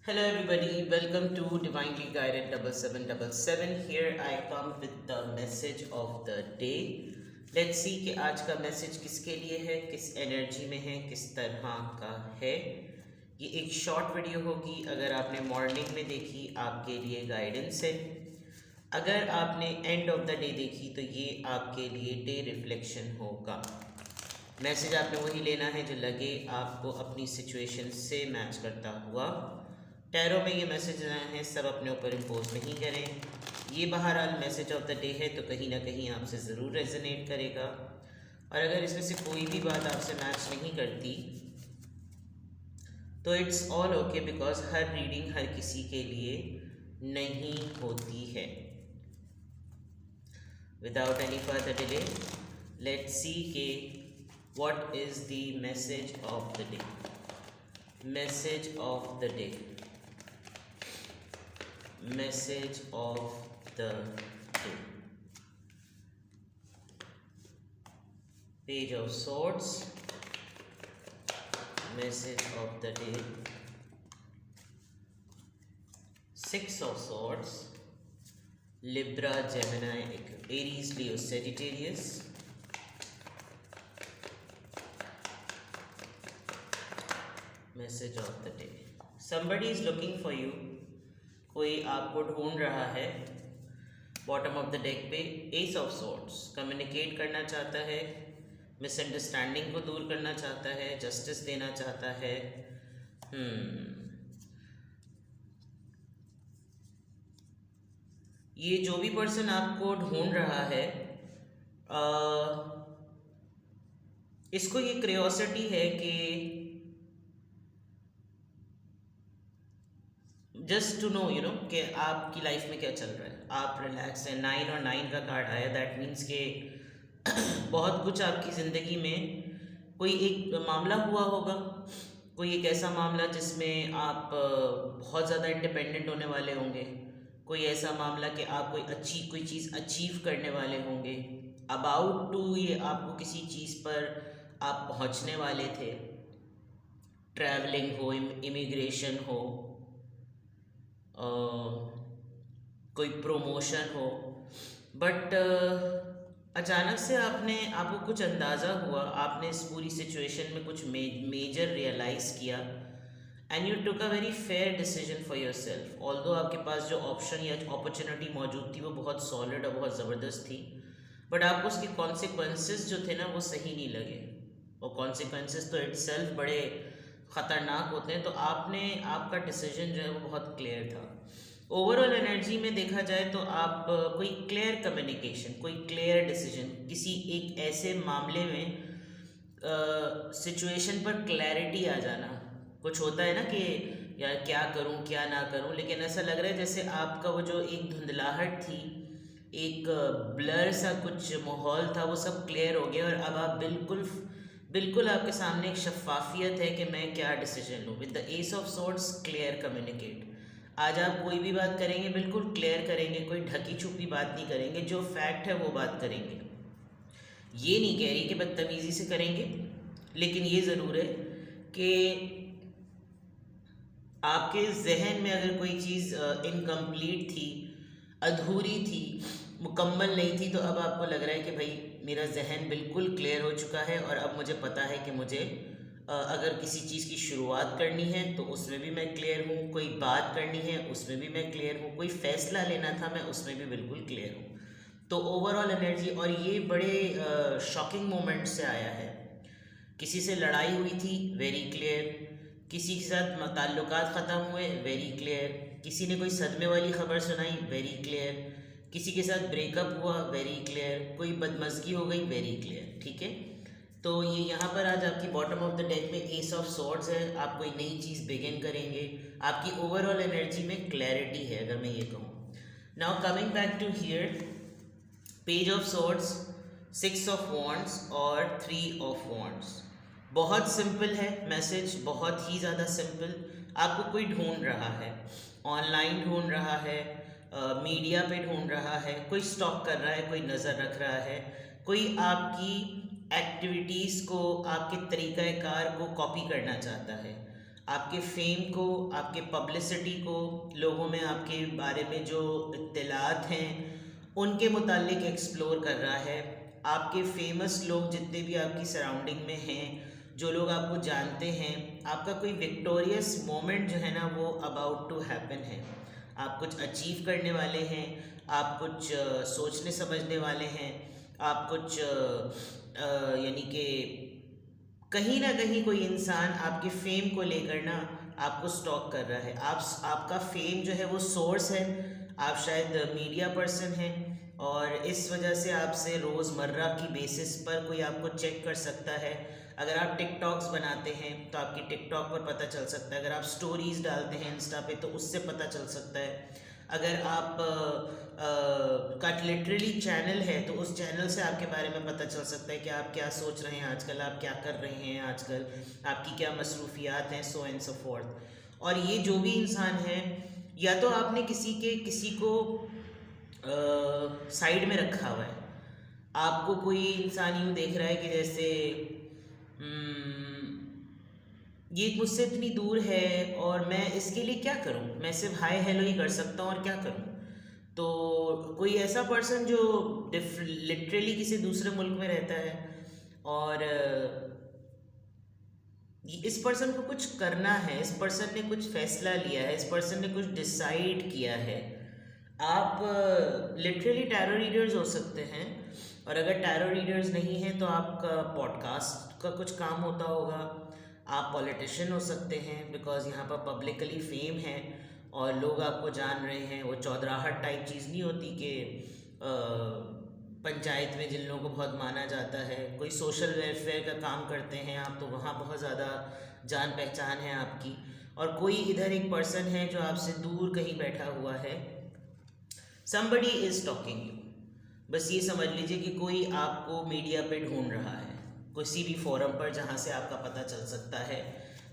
Hello everybody, welcome to Divinely Guided 7777. Here I come with the message of the day. Let's see कि आज का message किसके लिए है, किस एनर्जी में है, किस तरह का है। ये एक शॉर्ट वीडियो होगी। अगर आपने मॉर्निंग में देखी आपके लिए गाइडेंस है, अगर आपने एंड ऑफ द डे देखी तो ये आपके लिए डे रिफ्लेक्शन होगा। मैसेज आपने वही लेना है जो लगे आपको अपनी सिचुएशन से मैच करता हुआ। टैरो में ये मैसेज आए हैं, सब अपने ऊपर इम्पोज नहीं करें। ये बहरहाल मैसेज ऑफ द डे है तो कहीं ना कहीं आपसे ज़रूर रेजोनेट करेगा। और अगर इसमें से कोई भी बात आपसे मैच नहीं करती तो इट्स ऑल ओके, बिकॉज हर रीडिंग हर किसी के लिए नहीं होती है। Without any further delay let's see के what is the message of the day. Message of the day, message of the day. Page of Swords, message of the day. Six of Swords, Libra, Gemini, Aries, Leo, Sagittarius. Message of the day. Somebody is looking for you. कोई आपको ढूंढ रहा है। Bottom of the deck पे S of swords, communicate करना चाहता है, misunderstanding को दूर करना चाहता है, जस्टिस देना चाहता है। ये जो भी पर्सन आपको ढूंढ रहा है, इसको ये क्यूरियोसिटी है कि जस्ट टू नो कि आपकी लाइफ में क्या चल रहा है, आप रिलैक्स हैं। 9 और 9 का कार्ड आया, दैट मीन्स के बहुत कुछ आपकी ज़िंदगी में कोई एक मामला हुआ होगा, कोई एक ऐसा मामला जिसमें आप बहुत ज़्यादा इंडिपेंडेंट होने वाले होंगे, कोई ऐसा मामला कि आप कोई चीज़ अचीव करने वाले होंगे, अबाउट टू ये आपको किसी चीज़ पर आप पहुंचने वाले थे। ट्रैवलिंग हो, इमिग्रेशन हो, कोई प्रमोशन हो, बट अचानक से आपको कुछ अंदाज़ा हुआ, आपने इस पूरी सिचुएशन में कुछ मेजर रियलाइज़ किया and you took a very fair decision for your self. Although आपके पास जो ऑप्शन या अपॉर्चुनिटी मौजूद थी वो बहुत सॉलिड और बहुत ज़बरदस्त थी, बट आपको उसके कॉन्सिक्वेंसेस जो थे ना वो सही नहीं लगे, और कॉन्सिक्वेंसेस तो इटसेल्फ बड़े ख़तरनाक होते हैं। तो आपका डिसीजन जो है वो बहुत क्लियर था। ओवरऑल एनर्जी में देखा जाए तो आप कोई क्लियर कम्युनिकेशन, कोई क्लियर डिसीजन, किसी एक ऐसे मामले में सिचुएशन पर क्लैरिटी आ जाना। कुछ होता है ना कि यार क्या करूं क्या ना करूं, लेकिन ऐसा लग रहा है जैसे आपका वो जो एक धुंधलाहट थी, एक ब्लर सा कुछ माहौल था, वो सब क्लियर हो गया और अब आप बिल्कुल आपके सामने एक शफाफियत है कि मैं क्या डिसीजन लूँ। With the S of swords, clear communicate. आज आप कोई भी बात करेंगे बिल्कुल क्लियर करेंगे, कोई ढकी छुपी बात नहीं करेंगे, जो फैक्ट है वो बात करेंगे। ये नहीं कह रही कि बदतमीज़ी से करेंगे, लेकिन ये ज़रूर है कि आपके जहन में अगर कोई चीज़ इनकम्प्लीट थी, अधूरी थी, मुकम्मल नहीं थी, तो अब आपको लग रहा है कि भाई मेरा जहन बिल्कुल क्लियर हो चुका है और अब मुझे पता है कि मुझे अगर किसी चीज़ की शुरुआत करनी है तो उसमें भी मैं क्लियर हूँ, कोई बात करनी है उसमें भी मैं क्लियर हूँ, कोई फ़ैसला लेना था मैं उसमें भी बिल्कुल क्लियर हूँ। तो ओवरऑल एनर्जी, और ये बड़े शॉकिंग मोमेंट से आया है। किसी से लड़ाई हुई थी, वेरी क्लियर। किसी के साथ ताल्लुकात ख़त्म हुए, वेरी क्लियर। किसी ने कोई सदमे वाली ख़बर सुनाई, वेरी क्लियर। किसी के साथ ब्रेकअप हुआ, वेरी क्लियर। कोई बदमज़गी हो गई, वेरी क्लियर। ठीक है, तो ये यहाँ पर आज आपकी बॉटम ऑफ द डेक में एस ऑफ सॉर्ड्स है। आप कोई नई चीज़ बिगिन करेंगे, आपकी ओवरऑल एनर्जी में क्लैरिटी है, अगर मैं ये कहूँ। Now coming back to here, page of swords, 6 of wands और 3 ऑफ वॉन्ड्स। बहुत सिंपल है मैसेज, बहुत ही ज़्यादा सिंपल। आपको कोई ढूंढ रहा है, ऑनलाइन ढूंढ रहा है, मीडिया पे ढूंढ रहा है, कोई स्टॉक कर रहा है, कोई नज़र रख रहा है, कोई आपकी एक्टिविटीज़ को, आपके तरीक़ाकार को कॉपी करना चाहता है। आपके फेम को, आपके पब्लिसिटी को, लोगों में आपके बारे में जो इत्तलात हैं उनके मुतालिक एक्सप्लोर कर रहा है। आपके फेमस लोग जितने भी आपकी सराउंडिंग में हैं, जो लोग आपको जानते हैं, आपका कोई विक्टोरियस मोमेंट जो है ना वो अबाउट टू हैपन है। आप कुछ अचीव करने वाले हैं, आप कुछ सोचने समझने वाले हैं, आप कुछ यानी कि कहीं ना कहीं कोई इंसान आपके फेम को लेकर ना आपको स्टॉक कर रहा है। आपका फेम जो है वो सोर्स है। आप शायद मीडिया पर्सन हैं और इस वजह से आपसे रोज़मर्रा की बेसिस पर कोई आपको चेक कर सकता है। अगर आप टिकटॉक्स बनाते हैं तो आपकी टिकटॉक पर पता चल सकता है। अगर आप स्टोरीज़ डालते हैं इंस्टा पे तो उससे पता चल सकता है। अगर आप का लिटरली चैनल है तो उस चैनल से आपके बारे में पता चल सकता है कि आप क्या सोच रहे हैं आजकल, आप क्या कर रहे हैं आजकल, आपकी क्या मसरूफियात हैं, सो एंड सो फोर्थ। और ये जो भी इंसान है, या तो आपने किसी को साइड में रखा हुआ है। आपको कोई इंसान यूँ देख रहा है कि जैसे ये मुझसे इतनी दूर है और मैं इसके लिए क्या करूं, मैं सिर्फ हाय हेलो ही कर सकता हूं और क्या करूं। तो कोई ऐसा पर्सन जो लिटरली किसी दूसरे मुल्क में रहता है और इस पर्सन को कुछ करना है, इस पर्सन ने कुछ फैसला लिया है, इस पर्सन ने कुछ डिसाइड किया है। आप लिटरली टैरो रीडर्स हो सकते हैं, और अगर टैरो रीडर्स नहीं हैं तो आपका पॉडकास्ट का कुछ काम होता होगा। आप पॉलिटिशियन हो सकते हैं, बिकॉज़ यहाँ पर पब्लिकली फेम है और लोग आपको जान रहे हैं। वो चौधराहट टाइप चीज़ नहीं होती कि पंचायत में जिन लोगों को बहुत माना जाता है, कोई सोशल वेलफेयर का काम करते हैं आप, तो वहाँ बहुत ज़्यादा जान पहचान है आपकी। और कोई इधर एक पर्सन है जो आपसे दूर कहीं बैठा हुआ है, somebody is talking you। बस ये समझ लीजिए कि कोई आपको मीडिया पे ढूंढ रहा है, किसी भी फोरम पर जहाँ से आपका पता चल सकता है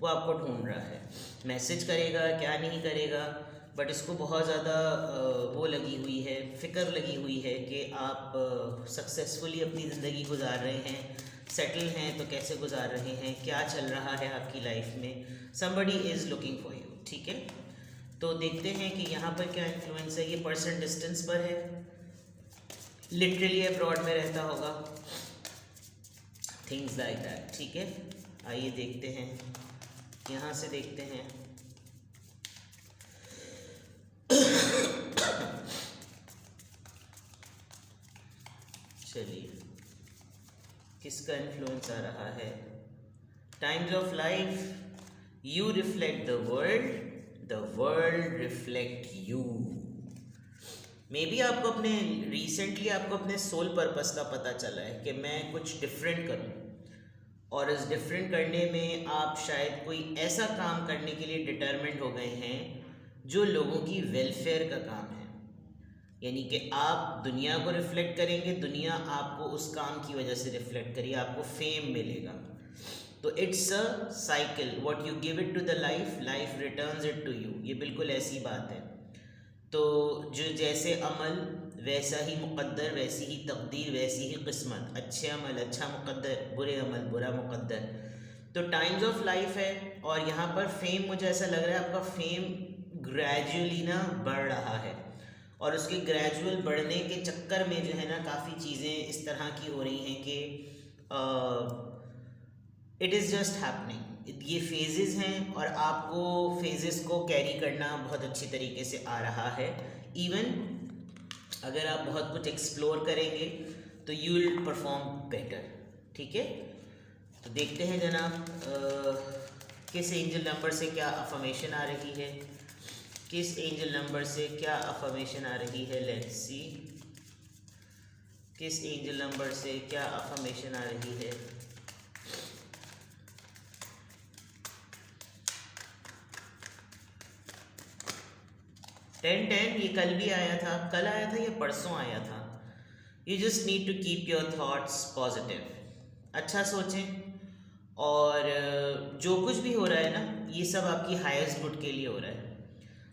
वो आपको ढूंढ रहा है। मैसेज करेगा क्या नहीं करेगा, बट इसको बहुत ज़्यादा वो लगी हुई है, फ़िक्र लगी हुई है कि आप सक्सेसफुली अपनी ज़िंदगी गुजार रहे हैं, सेटल हैं तो कैसे गुजार रहे हैं, क्या चल रहा है आपकी लाइफ में। somebody is looking for you। ठीक है, तो देखते हैं कि यहाँ पर क्या इन्फ्लुएंस है। ये पर्सन डिस्टेंस पर है, लिटरली अब्रॉड में रहता होगा, थिंग्स लाइक दैट। ठीक है, आइए देखते हैं, यहाँ से देखते हैं। चलिए, किसका इन्फ्लुएंस आ रहा है। Times of life, you reflect the world reflect you. May be आपको रिसेंटली आपको अपने सोल पर्पस का पता चला है कि मैं कुछ डिफरेंट करूं, और इस डिफरेंट करने में आप शायद कोई ऐसा काम करने के लिए डिटरमिन्ड हो गए हैं जो लोगों की वेलफेयर का काम है। यानी कि आप दुनिया को रिफ्लेक्ट करेंगे, दुनिया आपको उस काम की वजह से रिफ्लेक्ट करिए, आपको फेम मिलेगा। तो it's a cycle, what you give it to the life, life returns it to you. ये बिल्कुल ऐसी बात है। तो जो जैसे अमल वैसा ही मुक़द्दर, वैसी ही तकदीर, वैसी ही किस्मत। अच्छे अमल अच्छा मुक़द्दर, बुरे अमल बुरा मुक़द्दर। तो टाइम्स ऑफ लाइफ है, और यहाँ पर फेम, मुझे ऐसा लग रहा है आपका फेम ग्रेजुअली ना बढ़ रहा है, और उसके ग्रेजुअल बढ़ने के चक्कर में जो है ना काफ़ी चीज़ें इस तरह की हो रही हैं कि इट इज़ जस्ट हैपनिंग। ये फेजेस हैं और आपको फेजेस को कैरी करना बहुत अच्छी तरीके से आ रहा है। इवन अगर आप बहुत कुछ एक्सप्लोर करेंगे तो यू विल परफॉर्म बेटर। ठीक है, तो देखते हैं जनाब किस एंजल नंबर से क्या अफर्मेशन आ रही है, किस एंजल नंबर से क्या अफर्मेशन आ रही है। लेट्स सी, किस एंजल नंबर से क्या अफर्मेशन आ रही है। 10-10 ये कल भी आया था, कल आया था या परसों आया था। You just need to keep your thoughts positive, अच्छा सोचें, और जो कुछ भी हो रहा है ना ये सब आपकी हाईएस्ट गुड के लिए हो रहा है।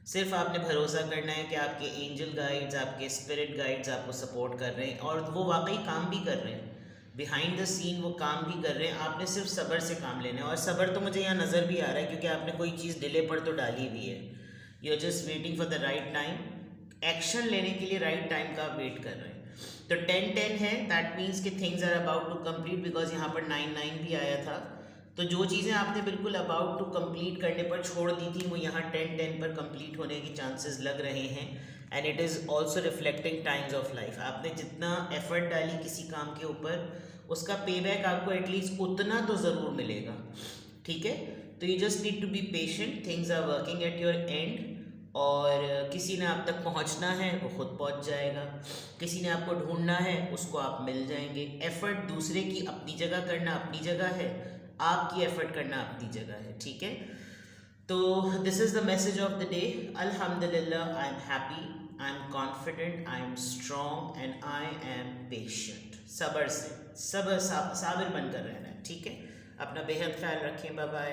सिर्फ आपने भरोसा करना है कि आपके एंजल गाइड्स, आपके स्पिरिट गाइड्स आपको सपोर्ट कर रहे हैं, और वो वाकई काम भी कर रहे हैं। बिहाइंड द सीन वो काम भी कर रहे हैं, आपने सिर्फ सब्र से काम लेना है। और सब्र तो मुझे यहाँ नज़र भी आ रहा है क्योंकि आपने कोई चीज़ डिले पर तो डाली हुई है। You are just waiting for the right time, action लेने के लिए राइट टाइम का आप वेट कर रहे हैं। तो 10-10 है, दैट मीन्स कि things are about to complete, because यहाँ पर 9-9 भी आया था। तो जो चीज़ें आपने बिल्कुल अबाउट टू कंप्लीट करने पर छोड़ दी थी वो यहाँ 10-10 पर कंप्लीट होने के चांसेस लग रहे हैं। And it is also reflecting times of life. आपने जितना एफर्ट डाली किसी काम के ऊपर उसका पे बैक आपको एटलीस्ट उतना तो ज़रूर मिलेगा, ठीक है। तो you just need to be patient, things are working at your end. और किसी ने आप तक पहुंचना है वो खुद पहुंच जाएगा, किसी ने आपको ढूंढना है उसको आप मिल जाएंगे। एफर्ट दूसरे की अपनी जगह करना अपनी जगह है, आपकी एफर्ट करना अपनी जगह है, ठीक है। तो this is the message of the day. अल्हम्दुलिल्लाह, I am happy, I am confident, I am strong and I am patient. सब्र से साबिर बनकर रहना है, ठीक है। अपना बेहद ख्याल रखें, बाय बाय।